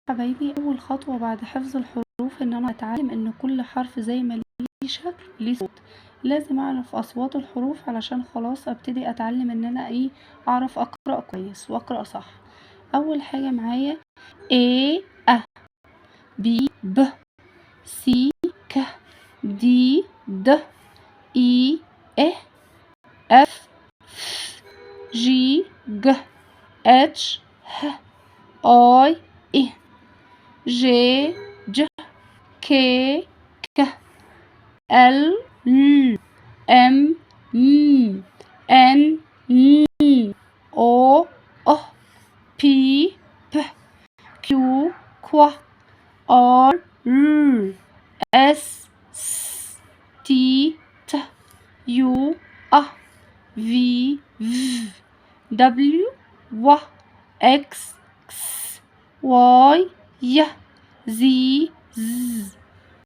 حبايبي، أول خطوة بعد حفظ الحروف إن أنا أتعلم إن كل حرف زي ما ليه شكل ليه صوت. لازم أعرف أصوات الحروف علشان خلاص أبتدي أتعلم إن أنا أعرف أقرأ كويس وأقرأ صح. أول حاجة معايا A أ B ب C ك D د E إ F G ج H ه I إ J ج K ك L ل M م N ن O أ P ب Q ق R ر S س T ت U أ V v W و X x Y ي Z ز